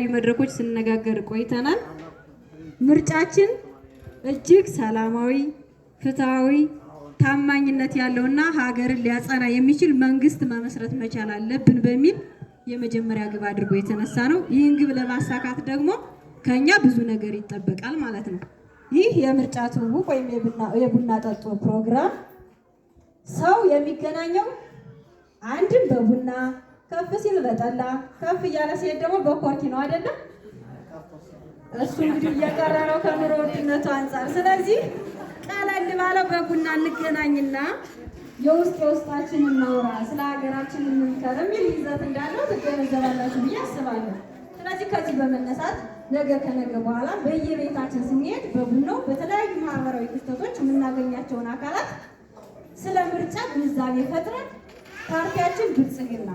በተለያዩ መድረኮች ስንነጋገር ቆይተናል። ምርጫችን እጅግ ሰላማዊ፣ ፍትሃዊ፣ ታማኝነት ያለውና ሀገርን ሊያጸና የሚችል መንግስት መመስረት መቻል አለብን በሚል የመጀመሪያ ግብ አድርጎ የተነሳ ነው። ይህን ግብ ለማሳካት ደግሞ ከኛ ብዙ ነገር ይጠበቃል ማለት ነው። ይህ የምርጫ ትውውቅ ወይም የቡና ጠጡ ፕሮግራም ሰው የሚገናኘው አንድም በቡና ከፍ ሲል በጠላ ከፍ እያለ ሲሄድ ደግሞ በኮርኪ ነው አይደለም? እሱ እንግዲህ እየቀረ ነው ከኑሮ ውድነቱ አንጻር። ስለዚህ ቀለል ባለው በቡና እንገናኝና የውስጣችን እናውራ፣ ስለ ሀገራችን እንምከር የሚል ይዘት እንዳለው ትገነዘባላችሁ ብዬ አስባለሁ። ስለዚህ ከዚህ በመነሳት ነገ ከነገ በኋላ በየቤታችን ስንሄድ በቡናው በተለያዩ ማህበራዊ ክስተቶች የምናገኛቸውን አካላት ስለ ምርጫ ግንዛቤ ፈጥረን ፓርቲያችን ብልጽግና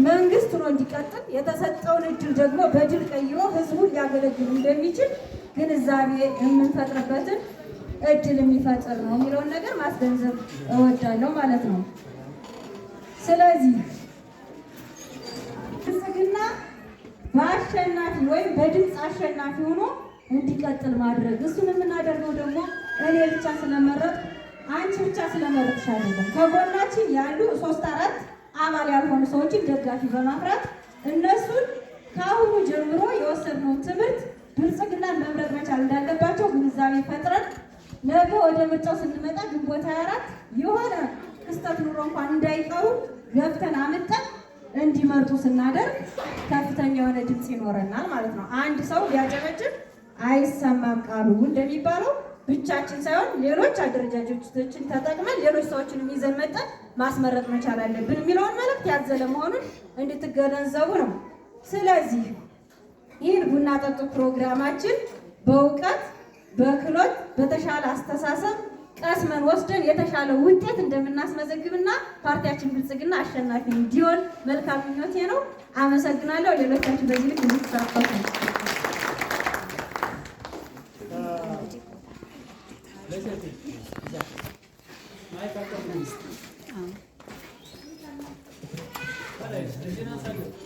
መንግስት ሆኖ እንዲቀጥል የተሰጠውን እድል ደግሞ በድል ቀይሮ ህዝቡን ሊያገለግል እንደሚችል ግንዛቤ የምንፈጥርበትን እድል የሚፈጥር ነው የሚለውን ነገር ማስገንዘብ እወዳለሁ ማለት ነው። ስለዚህ ብልጽግና በአሸናፊ ወይም በድምፅ አሸናፊ ሆኖ እንዲቀጥል ማድረግ፣ እሱን የምናደርገው ደግሞ እኔ ብቻ ስለመረጥ አንቺ ብቻ ስለመረጥሽ አይደለም። ከጎናችን ያሉ 3-4 አባል ያልሆኑ ሰዎችን ደጋፊ በማፍራት እነሱን ከአሁኑ ጀምሮ የወሰድነውን ትምህርት ብልጽግናን መምረጥ መቻል እንዳለባቸው ግንዛቤ ፈጥረን ነገ ወደ ምርጫው ስንመጣ ግንቦት 24 የሆነ ክስተት ኑሮ እንኳን እንዳይቀሩ ገብተን አምጠን እንዲመርጡ ስናደርግ ከፍተኛ የሆነ ድምፅ ይኖረናል ማለት ነው። አንድ ሰው ሊያጨበጭብ አይሰማም ቃሉ እንደሚባለው ብቻችን ሳይሆን ሌሎች አደረጃጀቶችን ተጠቅመን ሌሎች ሰዎችንም ይዘን መጠን ማስመረጥ መቻል አለብን የሚለውን መልእክት ያዘለ መሆኑን እንድትገነዘቡ ነው። ስለዚህ ይህን ቡና ጠጡ ፕሮግራማችን በእውቀት በክህሎት በተሻለ አስተሳሰብ ቀስመን ወስደን የተሻለ ውጤት እንደምናስመዘግብና ፓርቲያችን ብልጽግና አሸናፊ እንዲሆን መልካም ምኞቴ ነው። አመሰግናለሁ። ሌሎቻችን በዚህ ልክ እንድትሳተፉ Ay,